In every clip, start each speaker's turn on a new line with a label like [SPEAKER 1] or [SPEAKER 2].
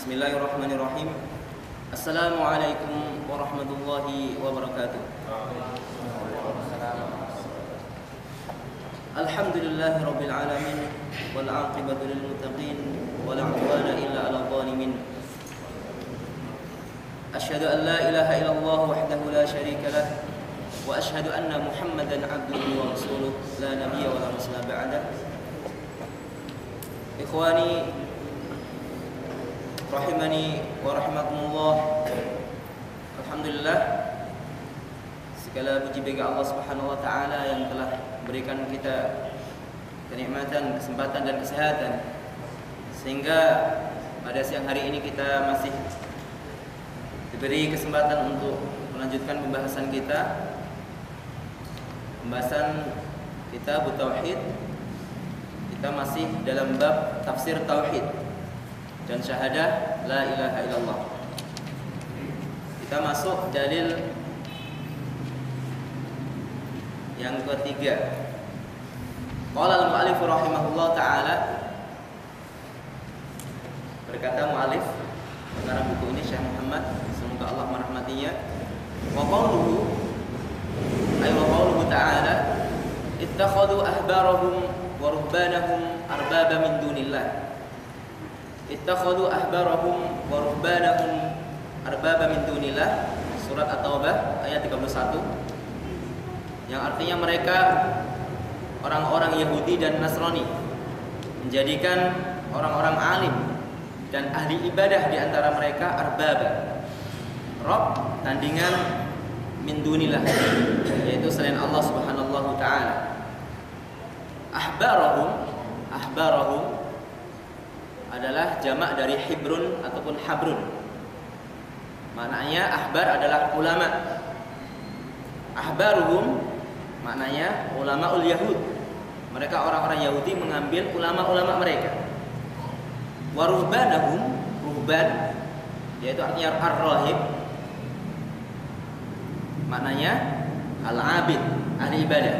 [SPEAKER 1] Bismillahirrahmanirrahim. Assalamualaikum warahmatullahi wabarakatuh. Alhamdulillahi rabbil alamin wal 'aqibatu lil muttaqin wa la 'udwana illa 'alal zalimin. Asyhadu an la ilaha illallah wahdahu la syarika lah wa asyhadu anna Muhammadan 'abduhu wa rasuluh la nabiyya wa la rasula ba'da. Ikhwani rahimani wa rahimakumullah. Alhamdulillah, segala puji bagi Allah Subhanahu wa taala yang telah berikan kita kenikmatan, kesempatan dan kesehatan sehingga pada siang hari ini kita masih diberi kesempatan untuk melanjutkan pembahasan kita kitab tauhid. Kita masih dalam bab tafsir tauhid dan syahadah la ilaha illallah. Kita masuk dalil yang ketiga. Qala al-mu'allif rahimahullah ta'ala, berkata mu'allif pengarang buku ini Syekh Muhammad, semoga Allah merahmatinya, wa qawluhu ta'ala ittakhadhu ahbarahum wa ruhbanahum arbaba min dunillah. Ittakhadhu ahbarahum wa ruhbanahum arbaba min dunillah. Surat At-Taubah ayat 31, yang artinya mereka orang-orang Yahudi dan Nasrani menjadikan orang-orang alim dan ahli ibadah di antara mereka arbaba, rob, tandingan, min dunillah, yaitu selain Allah Subhanahu wa taala. Ahbarahum adalah jamak dari hibrun ataupun habrun. Maknanya ahbar adalah ulama. Ahbaruhum maknanya ulamaul Yahud. Mereka orang-orang Yahudi mengambil ulama-ulama mereka. Waruhbanahum, ruhban yaitu artinya ar-rahib, maknanya al-abid, ahli ibadah.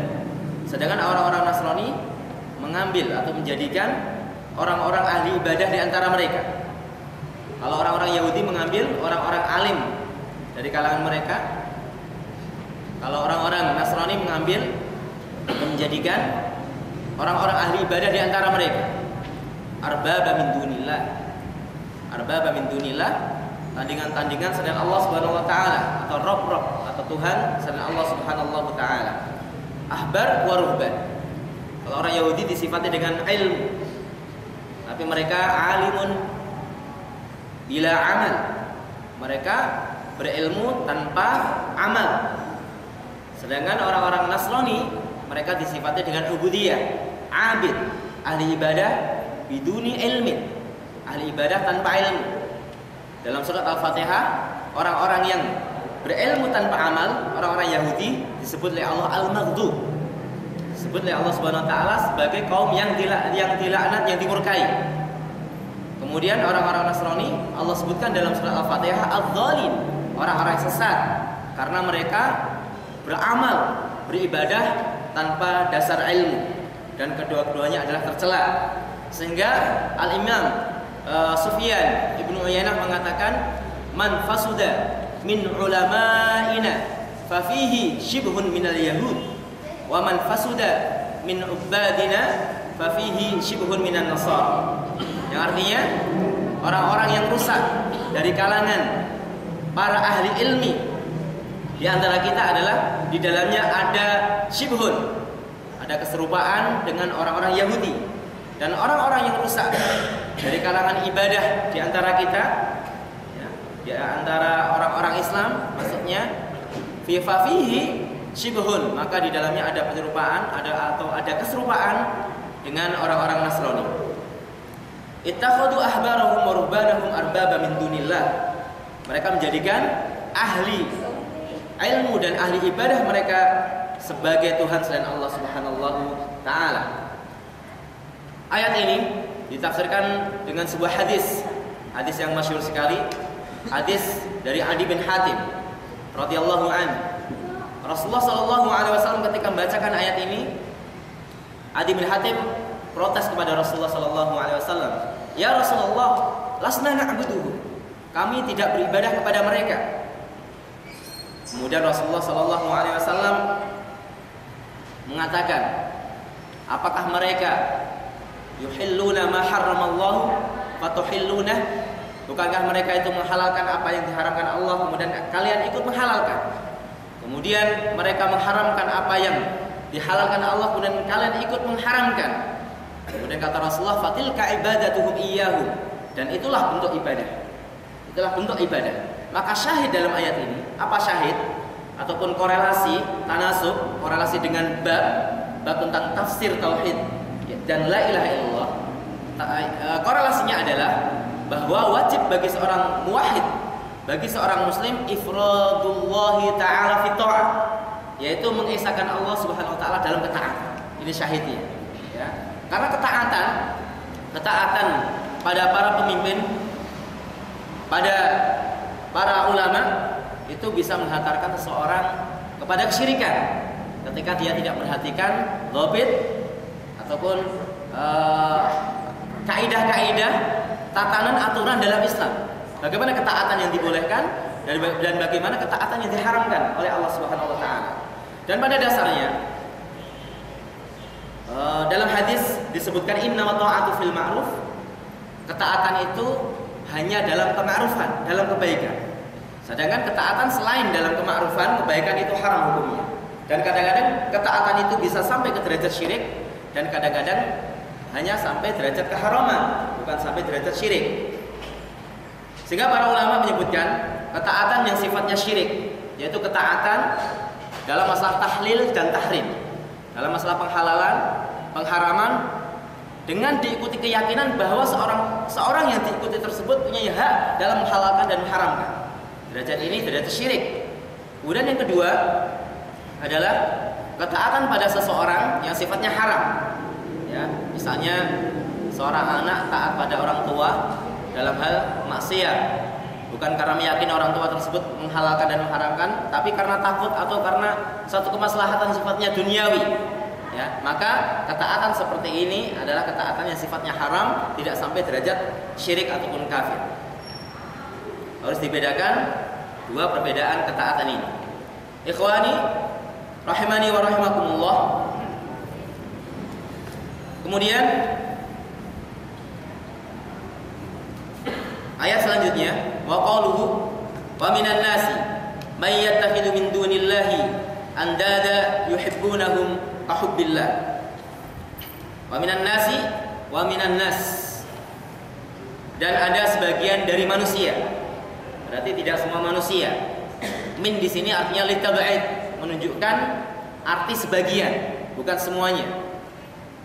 [SPEAKER 1] Sedangkan orang-orang Nasrani mengambil atau menjadikan orang-orang ahli ibadah di antara mereka. Kalau orang-orang Yahudi mengambil orang-orang alim dari kalangan mereka. Kalau orang-orang Nasrani mengambil atau menjadikan orang-orang ahli ibadah di antara mereka. Arbaba min dunillah. Arbaba min dunillah, tandingan-tandingan selain Allah Subhanahu wa taala, atau rob-rob atau Tuhan selain Allah Subhanahu wa taala. Ahbar wa ruhban. Kalau orang Yahudi disifati dengan ilmu, tapi mereka alimun bila amal. Mereka berilmu tanpa amal. Sedangkan orang-orang Nasrani mereka disifati dengan ubudiyah, abid, ahli ibadah biduni ilmin, ahli ibadah tanpa ilmu. Dalam surat Al-Fatihah, orang-orang yang berilmu tanpa amal, orang-orang Yahudi disebut oleh Allah al-maghdub. Disebut oleh Allah Subhanahu wa taala sebagai kaum yang dilaknat, yang dimurkai. Kemudian orang-orang Nasrani Allah sebutkan dalam surat Al-Fatihah adz-dzalim, orang-orang sesat karena mereka beramal, beribadah tanpa dasar ilmu, dan kedua-duanya adalah tercela. Sehingga Al-Imam Sufyan Ibnu Uyainah mengatakan, man fasuda min ulama'ina fa fihi shibhun minal yahud wa man fasuda min ubadina fa fihi shibhun minan nasara. Yang artinya orang-orang yang rusak dari kalangan para ahli ilmi di antara kita adalah di dalamnya ada shibhun, ada keserupaan dengan orang-orang Yahudi. Dan orang-orang yang rusak dari kalangan ibadah di antara kita, ya, di antara orang-orang Islam, maksudnya fihi shibhun, maka di dalamnya ada penyerupaan, ada keserupaan dengan orang-orang Nasrani. Ittakhadhu ahbarahum wa ruhbanahum arbaba min dunillah. Mereka menjadikan ahli ilmu dan ahli ibadah mereka sebagai Tuhan selain Allah Subhanahu wa taala. Ayat ini ditafsirkan dengan sebuah hadis yang masyhur sekali, hadis dari Adi bin Hatim radhiyallahu anhu. Rasulullah sallallahu alaihi wasallam ketika membacakan ayat ini, Adi bin Hatim protes kepada Rasulullah sallallahu alaihi wasallam, "Ya Rasulullah, lasna na'buduhu. Kami tidak beribadah kepada mereka. Kemudian Rasulullah sallallahu alaihi wasallam mengatakan, apakah mereka yuhilluna ma harramallahu fatuhilluna? Bukankah mereka itu menghalalkan apa yang diharamkan Allah, kemudian kalian ikut menghalalkan? Kemudian mereka mengharamkan apa yang dihalalkan Allah, kemudian kalian ikut mengharamkan. Kemudian kata Rasulullah, fatilka ibadatuhum iyyahu. Dan itulah bentuk ibadah. Itulah bentuk ibadah. Maka syahid dalam ayat ini, apa syahid? Ataupun korelasi, tanasub, korelasi dengan bab tentang tafsir tauhid dan la ilaha illallah. Korelasinya adalah bahwa wajib bagi seorang muwahhid, bagi seorang muslim, ifradullahi ta'ala fi ta'ah, yaitu mengesahkan Allah Subhanahu wa taala dalam ketaatan. Ini syahidnya, ya. Karena ketaatan pada para pemimpin, pada para ulama itu bisa menghantarkan seseorang kepada kesyirikan ketika dia tidak memperhatikan dhabit ataupun kaidah-kaidah, tatanan, aturan dalam Islam. Bagaimana ketaatan yang dibolehkan dan bagaimana ketaatan yang diharamkan oleh Allah Subhanahu wa taala. Dan pada dasarnya dalam hadis disebutkan innamat ta'atu fil ma'ruf. Ketaatan itu hanya dalam kema'rufan, dalam kebaikan. Sedangkan ketaatan selain dalam kema'rufan, kebaikan itu haram hukumnya. Dan kadang-kadang ketaatan itu bisa sampai ke derajat syirik, dan kadang-kadang hanya sampai derajat keharaman, bukan sampai derajat syirik. Sehingga para ulama menyebutkan ketaatan yang sifatnya syirik, yaitu ketaatan dalam masalah tahlil dan tahrim, dalam masalah penghalalan, pengharaman, dengan diikuti keyakinan bahwa seorang yang diikuti tersebut punya hak dalam menghalalkan dan mengharamkan. Derajat ini derajat syirik. Kemudian yang kedua adalah ketaatan pada seseorang yang sifatnya haram. Ya, misalnya seorang anak taat pada orang tua dalam hal maksiat, bukan karena meyakini orang tua tersebut menghalalkan dan mengharamkan, tapi karena takut atau karena satu kemaslahatan sifatnya duniawi. Ya, maka ketaatan seperti ini adalah ketaatan yang sifatnya haram, tidak sampai derajat syirik ataupun kafir. Harus dibedakan dua perbedaan ketaatan ini. Ikhwani rahimani wa rahimakumullah. Kemudian ayat selanjutnya, wa qauluhu wa minan nasi may yattakhidhu min dunillahi andada yuhibbunahum kahubbillah. Wa minan nasi wa minan nas. Dan ada sebagian dari manusia. Berarti tidak semua manusia. Min di sini artinya litab'id, menunjukkan arti sebagian, bukan semuanya.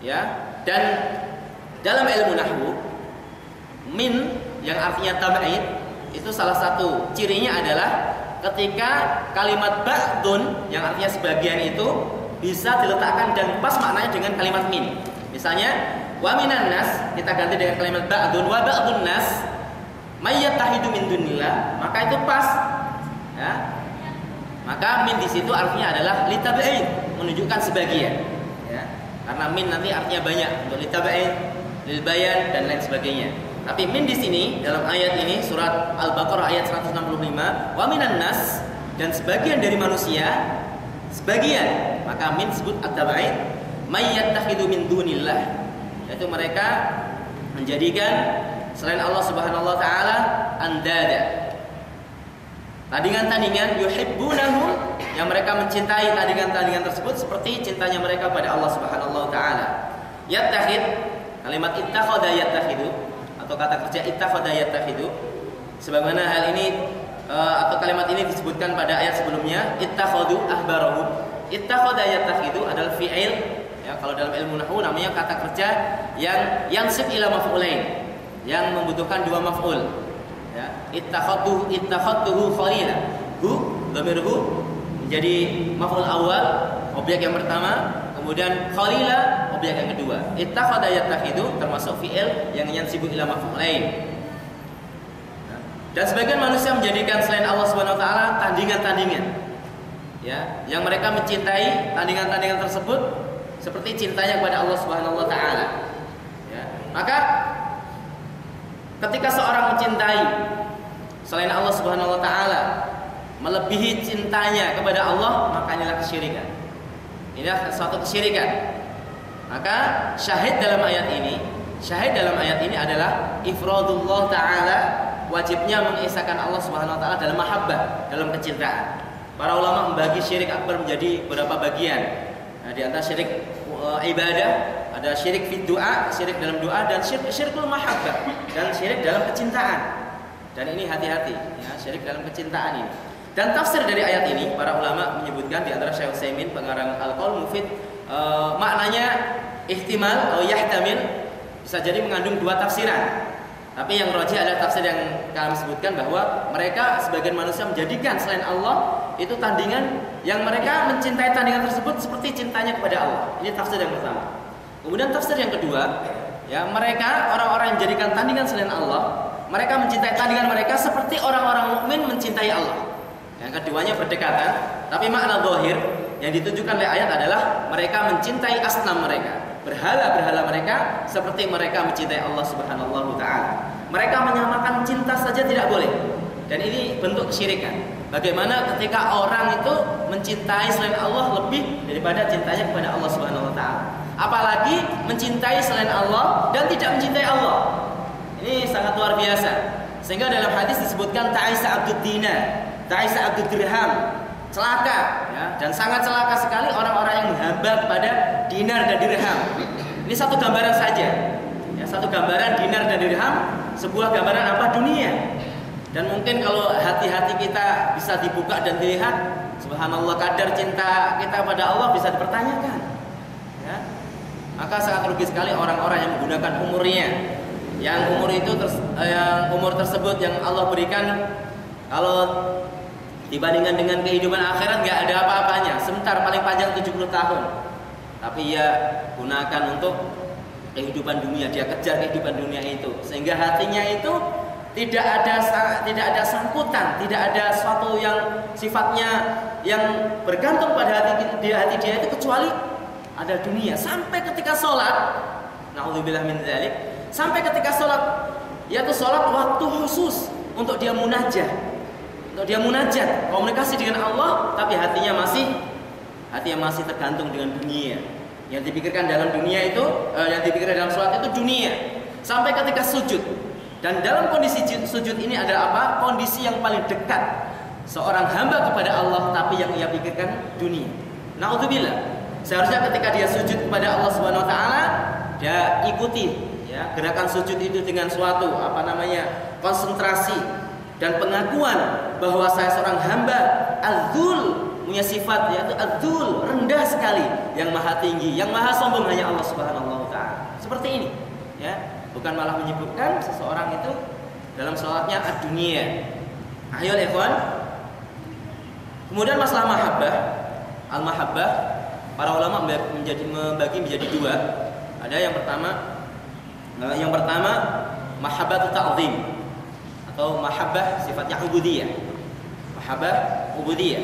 [SPEAKER 1] Ya. Dan dalam ilmu nahwu, min yang artinya tab'id itu salah satu cirinya adalah ketika kalimat ba'dun yang artinya sebagian itu bisa diletakkan dan pas maknanya dengan kalimat min. Misalnya wa minan nas kita ganti dengan kalimat ba'dun, wa ba'dun nas may yattahidu min dunillah, maka itu pas. Ya. Maka min di situ artinya adalah litab'id, menunjukkan sebagian. Ya. Karena min nanti artinya banyak, untuk litab'id, lil bayan dan lain sebagainya. Tapi min di sini dalam ayat ini surat Al-Baqarah ayat 165, wa minan nas, dan sebagian dari manusia, sebagian, maka min disebut at-tab'id, may yattakhidhu min dunillah, yaitu mereka menjadikan selain Allah Subhanahu wa taala andada, tandingan-tandingan, yuhibbunahum, yang mereka mencintai tandingan-tandingan tersebut seperti cintanya mereka pada Allah Subhanahu wa taala. Yattakhid, kalimat ittakhadha yattakhidhu atau kata kerja ittakhadha yattakhidhu, sebagaimana hal ini atau kalimat ini disebutkan pada ayat sebelumnya, ittakhadhu ahbarahum. Ittakhadha yattakhidhu adalah fi'il, ya, kalau dalam ilmu nahwu namanya kata kerja yang yansib ila maf'ulain, yang membutuhkan dua maf'ul. Ya, ittakhadtuhu khalila. Hu dhamirhu menjadi maf'ul awal, objek yang pertama, kemudian khalila objek yang kedua. Ittakhadha yattakhidhu termasuk fi'il yang yansibu ila maf'ulain. Dan sebagian manusia menjadikan selain Allah Subhanahu wa taala tandingan-tandingan. Ya, yang mereka mencintai tandingan-tandingan tersebut seperti cintanya kepada Allah Subhanahu wa taala. Ya, maka Ketika seorang mencintai selain Allah Subhanahu wa taala, melebihi cintanya kepada Allah, maka inilah kesyirikan. Inilah suatu kesyirikan. Maka syahid dalam ayat ini adalah ifradullah taala, wajibnya mengesahkan Allah Subhanahu wa taala dalam mahabbah, dalam kecintaan. Para ulama membagi syirik akbar menjadi beberapa bagian. Nah, di antara syirik ibadah ada syirik fi doa, syirik dalam doa, dan syirkul mahabbah, dan syirik dalam kecintaan. Dan ini hati-hati ya, syirik dalam kecintaan ini. Dan tafsir dari ayat ini para ulama menyebutkan, di antara Syekh Utsaimin pengarang Al-Qaul Mufid, maknanya ihtimal atau yahtamil, bisa jadi mengandung dua tafsiran. Tapi yang rajih adalah tafsir yang kami sebutkan, bahwa mereka sebagian manusia menjadikan selain Allah itu tandingan, yang mereka mencintai tandingan tersebut seperti cintanya kepada Allah. Ini tafsir yang pertama. Kemudian tafsir yang kedua, ya, mereka orang-orang yang menjadikan tandingan selain Allah, mereka mencintai tandingan mereka seperti orang-orang mukmin mencintai Allah. Yang keduanya berdekatan, tapi makna zahir yang ditunjukkan oleh ayat adalah mereka mencintai asnam mereka, berhala-berhala mereka seperti mereka mencintai Allah Subhanahu wa taala. Mereka menyamakan cinta saja tidak boleh. Dan ini bentuk kesyirikan. Bagaimana ketika orang itu mencintai selain Allah lebih daripada cintanya kepada Allah Subhanahu wa taala. Apalagi mencintai selain Allah dan tidak mencintai Allah. Ini sangat luar biasa. Sehingga dalam hadis disebutkan ta'isa abdud dinar, ta'isa abdud dirham. Celaka ya, dan sangat celaka sekali orang-orang yang menghamba kepada dinar dan dirham. Ini satu gambaran saja. Ya, satu gambaran dinar dan dirham, sebuah gambaran apa? Dunia. Dan mungkin kalau hati-hati kita bisa dibuka dan dilihat, subhanallah, kadar cinta kita pada Allah bisa dipertanyakan. Ya. Maka sangat rugi sekali orang-orang yang menggunakan umurnya, yang umur tersebut yang Allah berikan, kalau dibandingkan dengan kehidupan akhirat nggak ada apa-apanya. Sebentar, paling panjang 70 tahun. Tapi ia gunakan untuk kehidupan dunia, dia kejar kehidupan dunia itu, sehingga hatinya itu tidak ada sangkutan, tidak ada suatu yang sifatnya yang bergantung pada hati dia itu, kecuali ada dunia. Sampai ketika sholat, naudzubillah min dzalik, sampai ketika sholat, yaitu sholat waktu khusus untuk dia munajat, komunikasi dengan Allah, tapi hatinya masih tergantung dengan dunia. Yang dipikirkan dalam dunia itu, yang dipikirkan dalam sholat itu dunia. Sampai ketika sujud, dan dalam kondisi sujud ini adalah apa? Kondisi yang paling dekat seorang hamba kepada Allah, tapi yang ia pikirkan dunia. Naudzubillah. Seharusnya ketika dia sujud kepada Allah Subhanahu wa taala, dia ikuti ya gerakan sujud itu dengan suatu konsentrasi dan pengakuan bahwa saya seorang hamba adzul, punya sifat yaitu adzul, rendah sekali, yang maha tinggi, yang maha sombong hanya Allah Subhanahu wa taala. Seperti ini ya, bukan malah menyebutkan seseorang itu dalam sholatnya ad-dunia. Ayo ikhwan. Kemudian masalah mahabbah, al-mahabbah, para ulama membagi menjadi dua. Ada yang pertama mahabbatu ta'zim, atau mahabbah sifatnya ubudiyah. Mahabbah ubudiyah.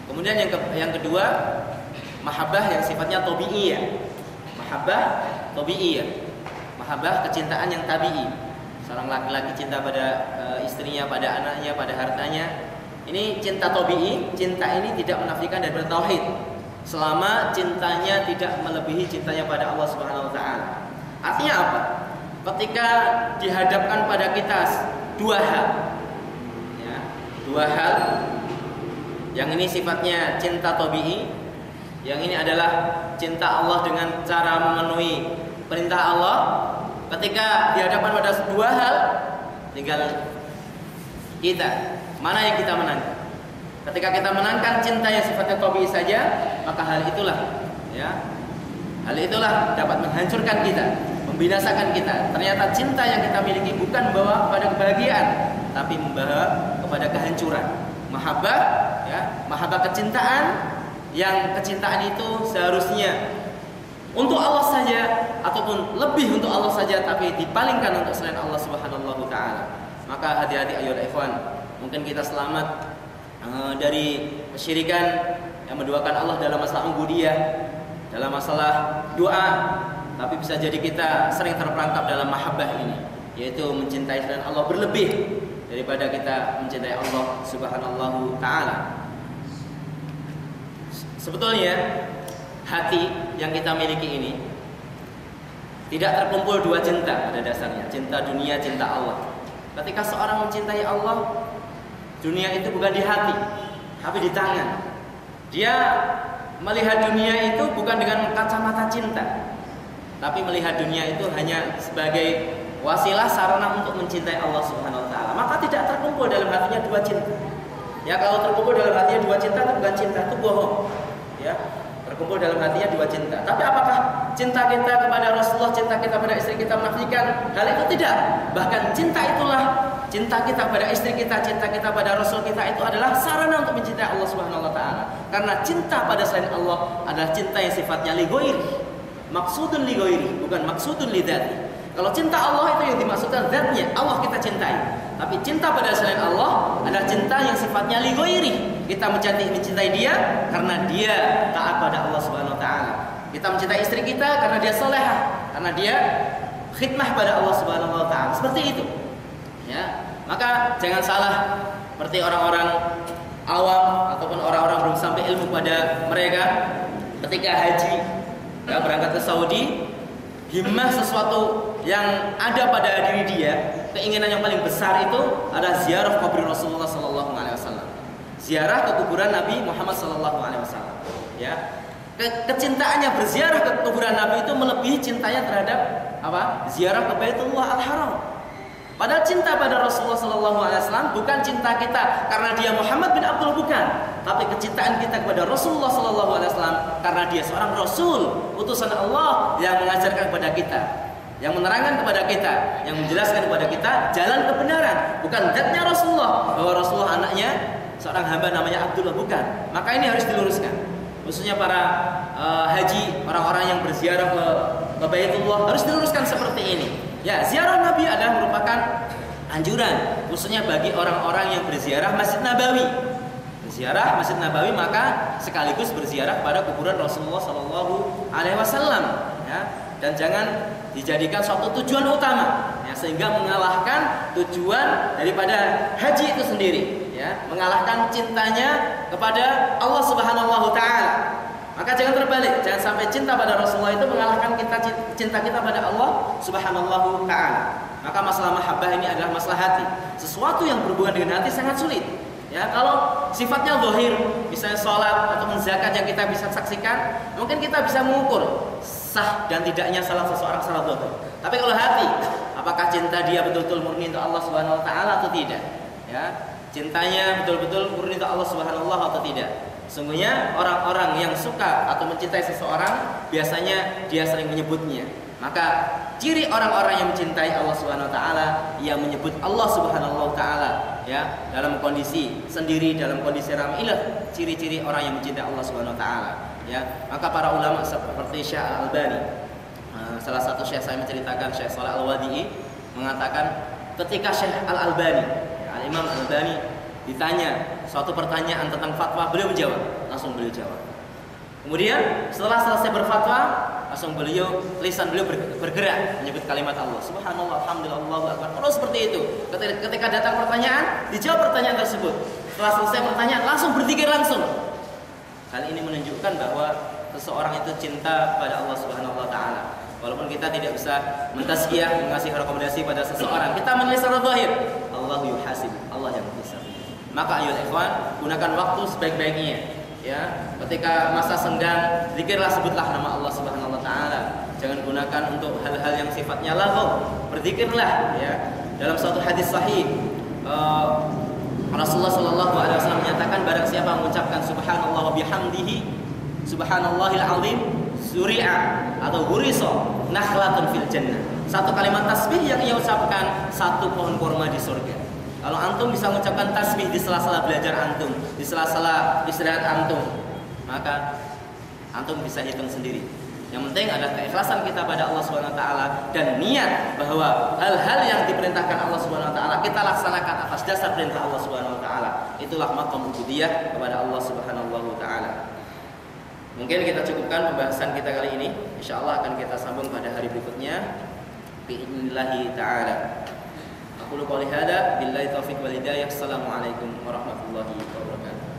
[SPEAKER 1] Kemudian yang kedua mahabbah yang sifatnya tabi'iyah. Mahabbah tabi'iyah. Mahabbah kecintaan yang tabi'i. Seorang laki-laki cinta pada istrinya, pada anaknya, pada hartanya. Ini cinta tabi'i. Cinta ini tidak menafikan daripada tauhid, selama cintanya tidak melebihi cintanya pada Allah Subhanahu wa taala. Artinya apa? Ketika dihadapkan pada kita dua hal, ya, dua hal, yang ini sifatnya cinta tabi'i, yang ini adalah cinta Allah dengan cara memenuhi perintah Allah. Ketika dihadapkan pada dua hal, tinggal kita mana yang kita menangkan. Ketika kita menangkan cinta yang sifatnya tabi'i saja, maka hal itulah dapat menghancurkan kita, membinasakan kita. Ternyata cinta yang kita miliki bukan membawa kepada kebahagiaan, tapi membawa kepada kehancuran. Mahabbah, ya, mahabbah kecintaan, yang kecintaan itu seharusnya untuk Allah saja ataupun lebih untuk Allah saja, tapi dipalingkan untuk selain Allah Subhanahu wa taala. Maka hati-hati ayolah ikhwan, mungkin kita selamat dari kesyirikan yang menduakan Allah dalam masalah ubudiyah, dalam masalah doa, tapi bisa jadi kita sering terperangkap dalam mahabbah ini. yaitu mencintai selain Allah berlebih daripada kita mencintai Allah Subhanahu taala. Sebetulnya hati yang kita miliki ini tidak terkumpul dua cinta pada dasarnya, cinta dunia, cinta Allah. Ketika seorang mencintai Allah, dunia itu bukan di hati, tapi di tangan. Dia melihat dunia itu bukan dengan kacamata cinta, tapi melihat dunia itu hanya sebagai wasilah sarana untuk mencintai Allah Subhanahu wa taala. Maka tidak terkumpul dalam hatinya dua cinta. Ya, kalau terkumpul dalam hatinya dua cinta itu bukan cinta, itu bohong. Ya, terkumpul dalam hatinya dua cinta. Tapi apakah cinta kita kepada Rasulullah, cinta kita pada istri kita menafikan hal itu? Tidak. Bahkan cinta itulah, cinta kita pada istri kita, cinta kita pada Rasul kita itu adalah sarana untuk mencintai Allah Subhanahu wa taala. Karena cinta pada selain Allah adalah cinta yang sifatnya li ghairi. Maksudun li ghairi, bukan maksudun li dzati. Kalau cinta Allah itu yang dimaksudkan zatnya, Allah kita cintai. Tapi cinta pada selain Allah adalah cinta yang sifatnya li ghairi. Kita mencintai dia karena dia taat pada Allah Subhanahu wa taala. Kita mencintai istri kita karena dia salehah, karena dia khidmah pada Allah Subhanahu wa taala. Seperti itu. Ya. Maka jangan salah seperti orang-orang awam ataupun orang-orang belum sampai ilmu pada mereka ketika haji, ya, berangkat ke Saudi, himmah sesuatu yang ada pada diri dia, keinginan yang paling besar itu adalah ziarah kubur Rasulullah sallallahu alaihi wasallam. Ziarah ke kuburan Nabi Muhammad sallallahu alaihi wasallam. Ya. Kecintaannya berziarah ke kuburan Nabi itu melebihi cintanya terhadap apa? Ziarah ke Baitullah Al-Haram. Padahal cinta pada Rasulullah sallallahu alaihi wasallam bukan cinta kita karena dia Muhammad bin Abdul, bukan, tapi kecintaan kita kepada Rasulullah sallallahu alaihi wasallam karena dia seorang rasul, utusan Allah yang mengajarkan kepada kita, yang menerangkan kepada kita, yang menjelaskan kepada kita jalan kebenaran, bukan zatnya Rasulullah, bahwa Rasulullah anaknya seorang hamba namanya Abdullah, bukan. Maka ini harus diluruskan. Khususnya para haji, orang-orang yang berziarah ke Baitullah harus diluruskan seperti ini. Ya, ziarah Nabi adalah merupakan anjuran khususnya bagi orang-orang yang berziarah Masjid Nabawi. Berziarah Masjid Nabawi maka sekaligus berziarah pada kuburan Rasulullah sallallahu alaihi wasallam, ya. Dan jangan dijadikan suatu tujuan utama, ya, sehingga mengalahkan tujuan daripada haji itu sendiri, ya, mengalahkan cintanya kepada Allah Subhanahu wa taala. Maka jangan terbalik, jangan sampai cinta pada Rasulullah itu mengalahkan cinta kita pada Allah Subhanahu wa taala. Maka masalah mahabbah ini adalah masalah hati. Sesuatu yang berhubungan dengan hati sangat sulit. Ya, kalau sifatnya zahir, misalnya sholat atau zakat yang kita bisa saksikan, mungkin kita bisa mengukur sah dan tidaknya salah seseorang salah zahir. Tapi kalau hati, apakah cinta dia betul-betul murni untuk Allah Subhanahu wa taala atau tidak? Ya, cintanya betul-betul murni untuk Allah Subhanahu wa taala atau tidak? Sungguhnya orang-orang yang suka atau mencintai seseorang biasanya dia sering menyebutnya. Maka ciri orang-orang yang mencintai Allah Subhanahu wa taala yang menyebut Allah Subhanahu wa taala, ya, dalam kondisi sendiri, dalam kondisi ramai, inilah ciri-ciri orang yang mencintai Allah Subhanahu wa taala, ya. Maka para ulama seperti Syekh Al-Albani, salah satu syekh saya menceritakan, Syekh Shalih Al-Wadi'i, mengatakan ketika Syekh Al-Albani, ya, Al-Imam Al-Albani ditanya suatu pertanyaan tentang fatwa, beliau menjawab, langsung beliau jawab. Kemudian setelah selesai berfatwa, langsung lisan beliau bergerak menyebut kalimat Allah, Subhanallah, Alhamdulillah, Allahu Akbar. Terus seperti itu. Ketika datang pertanyaan, dijawab pertanyaan tersebut. Setelah selesai pertanyaan, langsung berzikir langsung. Hal ini menunjukkan bahwa seseorang itu cinta pada Allah Subhanahu wa taala. Walaupun kita tidak bisa mentazkiyah, mengasih rekomendasi pada seseorang, kita menilai secara zahir. Allah yuhasib, Allah yang menghisab. Maka ayo ikhwan, gunakan waktu sebaik-baiknya, ya. Ketika masa senggang, zikirlah, sebutlah nama Allah Subhanahu wa taala. Jangan gunakan untuk hal-hal yang sifatnya laghaw. Berzikirlah, ya. Dalam suatu hadis sahih, Rasulullah sallallahu alaihi wasallam menyatakan barang siapa mengucapkan subhanallah wa bihamdihi, subhanallahil azim, zuri'a atau gurisa nakhlatun fil jannah. Satu kalimat tasbih yang ia ucapkan, satu pohon kurma di surga. Kalau antum bisa mengucapkan tasbih di sela-sela belajar antum, di sela-sela istirahat antum, maka antum bisa hitung sendiri. Yang penting adalah keikhlasan kita pada Allah Subhanahu wa taala dan niat bahwa hal-hal yang diperintahkan Allah Subhanahu wa taala kita laksanakan atas dasar perintah Allah Subhanahu wa taala. Itulah maqam ubudiyah kepada Allah Subhanahu wa taala. Mungkin kita cukupkan pembahasan kita kali ini. Insyaallah akan kita sambung pada hari berikutnya. bi'idnillahi ta'ala. Aku qouli hada billahi taufiq wal hidayah. Assalamualaikum warahmatullahi wabarakatuh.